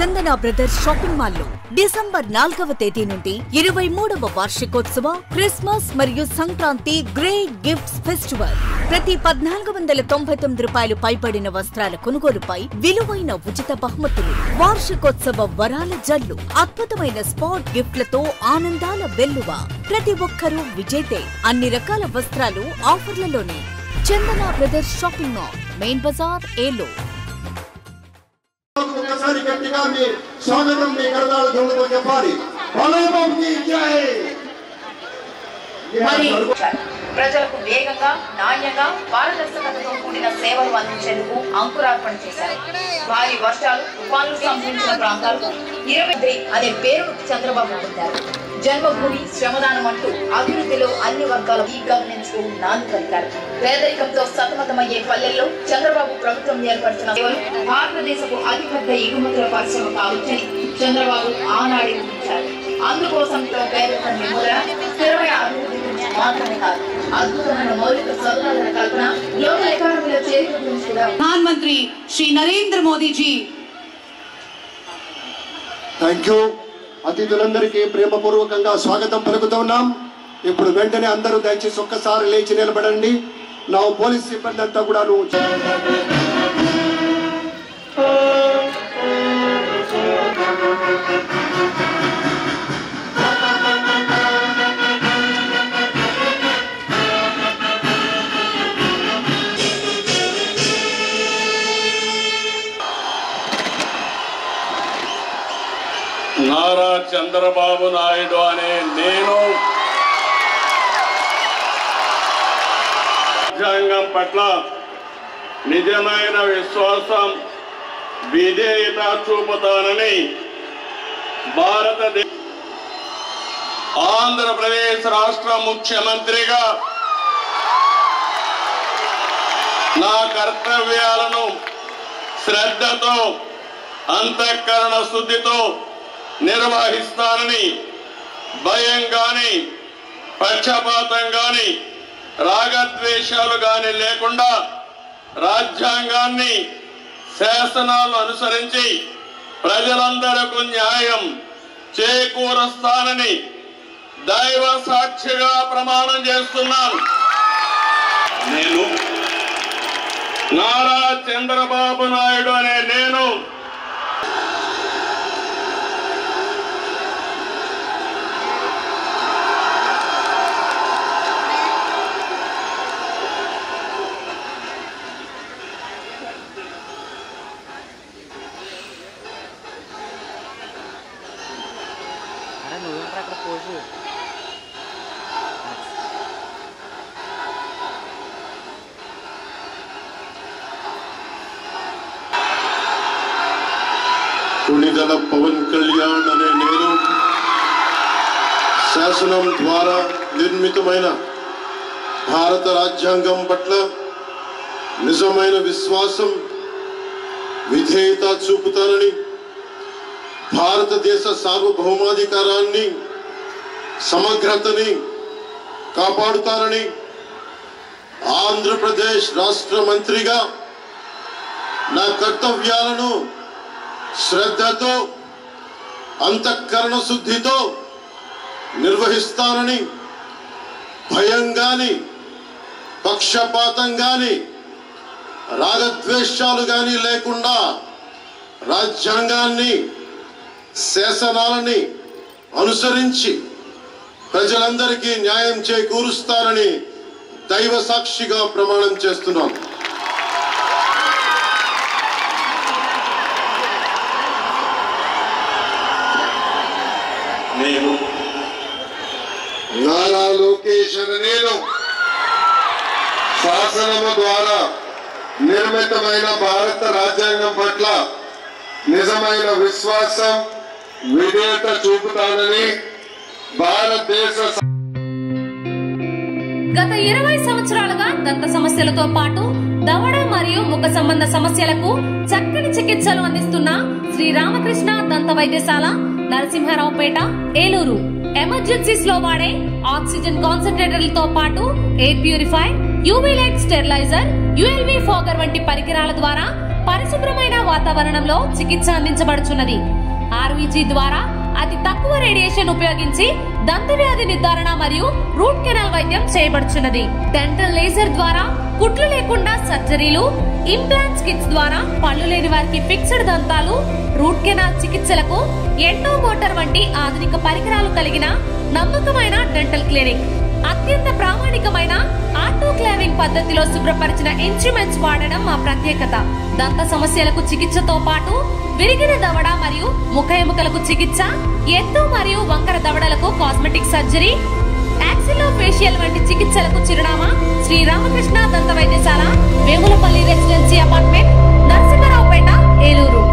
చందన brothers shopping mall లో December 4వ తేదీ నుండి 23వ వార్షికోత్సవ క్రిస్మస్ మరియు సంక్రాంతి గ్రేట్ గిఫ్ట్స్ ఫెస్టివల్. ప్రతి 1499 రూపాయలు పైబడిన వస్త్రాల కొనుగోలుపై విలువైన ఉచిత బహుమతులు, వార్షికోత్సవ వరాల జల్లు, అద్భుతమైన స్పాట్ గిఫ్ట్లతో ఆనందాల వెల్లువ. ప్రతి ఒక్కరూ విజేతే. అన్ని రకాల వస్త్రాలు ఆఫర్లలోనే. Chandana brothers shopping mall, main Bazar, ఏలో. ఒకసారి గట్టిగా మీ స్వాగతం మీ కరతాళ ధ్వనులతో చెప్పాలి. బలరాంకి జై. ప్రజలకు వేగంగా, నాణ్యంగా, పారదర్శకతతో కూడిన సేవలు అందించేందుకు అంకురార్పణ చేశారు. భారీ వర్షాలు, తుఫాన్లు సంభవించిన ప్రాంతాలకు 20 అనే పేరును చంద్రబాబు పొందారు. జన్మభూమి, శ్రమదానం అంటూ అభివృద్ధిలో అన్ని వర్గాల ఈ గవర్నెన్స్ కు నాంది పలికారు. పేదరికంతో సతమతమయ్యే పల్లెల్లో చంద్రబాబు ప్రభుత్వం ఏర్పరిచిన సేవలు భారతదేశపు అతిపెద్ద ఎగుమతుల పరిశ్రమ కావచ్చని చంద్రబాబు ఆనాడే ఊహించారు. అందుకోసం పేదరిక నిర్మూలన, స్థిరమైన అభివృద్ధి గురించి మాత్రమే కాదు, అద్భుతమైన మౌలిక సదుపాయాల కల్పన, గ్లోబల్ ఎకానమీలో చేరిక గురించి కూడా ప్రధానమంత్రి శ్రీ నరేంద్ర మోదీ జీ. Thank you. అతిథులందరికీ ప్రేమపూర్వకంగా స్వాగతం పలుకుతున్నాం. ఇప్పుడు వెంటనే అందరూ దయచేసి ఒక్కసారి లేచి నిలబడండి. నా పోలీస్ సిబ్బంది అంతా కూడా నారా చంద్రబాబు నాయుడు అనే నేను రాజ్యాంగం పట్ల నిజమైన విశ్వాసం, విధేయత చూపుతానని ఆంధ్రప్రదేశ్ రాష్ట్ర ముఖ్యమంత్రిగా నా కర్తవ్యాలను శ్రద్ధతో, అంతఃకరణ శుద్ధితో నిర్వహిస్తానని భయం గాని, పక్షపాతం గాని, రాగద్వేషాలు గాని లేకుండా రాజ్యాంగాన్ని, శాసనాలు అనుసరించి ప్రజలందరకు న్యాయం చేకూరుస్తానని దైవ సాక్షిగా ప్రమాణం చేస్తున్నాను. నేను నారా చంద్రబాబు నాయుడు అనే నేను కొణిదెల పవన్ కళ్యాణ్ అనే నేను శాసనం ద్వారా నిర్మితమైన భారత రాజ్యాంగం పట్ల నిజమైన విశ్వాసం, విధేయత చూపుతానని, భారతదేశ సార్వభౌమాధికారాన్ని, సమగ్రతని కాపాడుతానని, ఆంధ్రప్రదేశ్ రాష్ట్ర మంత్రిగా నా కర్తవ్యాలను శ్రద్ధతో, అంతఃకరణ శుద్ధితో నిర్వహిస్తానని, భయం గాని, పక్షపాతం గాని, రాగద్వేషాలు గాని లేకుండా రాజ్యాంగాన్ని, శాసనాలని అనుసరించి ప్రజలందరికీ న్యాయం చేకూరుస్తానని దైవ సాక్షిగా ప్రమాణం చేస్తున్నాను. నేను నారా లోకేష్ అనే నేను శాసనము ద్వారా నిర్మితమైన భారత రాజ్యాంగం పట్ల నిజమైన విశ్వాసం, విధేయత చూపుతానని భారతదేశ గత 20 సంవత్సరాలుగా దంత సమస్యలతో పాటు దవడ మరియు ముఖ సంబంధ సమస్యలకు చక్కని చికిత్సలు అందిస్తున్న శ్రీ రామకృష్ణ దంత వైద్యశాల, నరసింహారావుపేట, ఏలూరు. ఎమర్జెన్సీస్ లో వాడే ఆక్సిజన్ కాన్సంట్రేటర్లతో పాటు air purify, UV light steriliser, ULV fogger వంటి పరికరాల ద్వారా పరిశుభ్రమైన వాతావరణంలో చికిత్స అందించబడుచున్నది. ఆర్వీజీ ద్వారా అతి తక్కువ రేడియేషన్ ఉపయోగించి దంతవ్యాధి నిర్ధారణ మరియు రూట్ కెనాల్ వైద్యం చేయబడుచున్నది. డెంటల్ లేజర్ ద్వారా కుట్లు లేకుండా సర్జరీలు, ఇంప్లాంట్స్ కిట్స్ ద్వారా పళ్ళు లేని వారికి ఫిక్స్డ్ దంతాలు, రూట్ కెనాల్ చికిత్సలకు ఎండో మోటార్ వంటి ఆధునిక పరికరాలు కలిగిన నమ్మకమైన డెంటల్ క్లినిక్. అత్యంత ప్రామాణికమైన ఆటోక్లావింగ్ పద్ధతిలో శుభ్రపరిచిన ఇన్స్ట్రుమెంట్స్ వాడడం మా ప్రత్యేకత. దంత సమస్యలకు చికిత్సతో పాటు విరిగిన దవడ మరియు ముఖ ఎముకలకు చికిత్స, ఎత్తు మరియు వంకర దవడలకు కాస్మెటిక్ సర్జరీ, యాక్సిలోఫేషియల్ వంటి చికిత్సలకు చిరునామా శ్రీ రామకృష్ణ దంత వైద్యశాల, వేములపల్లి రెసిడెన్సీ అపార్ట్మెంట్, నరసింహారావుపేట, ఏలూరు.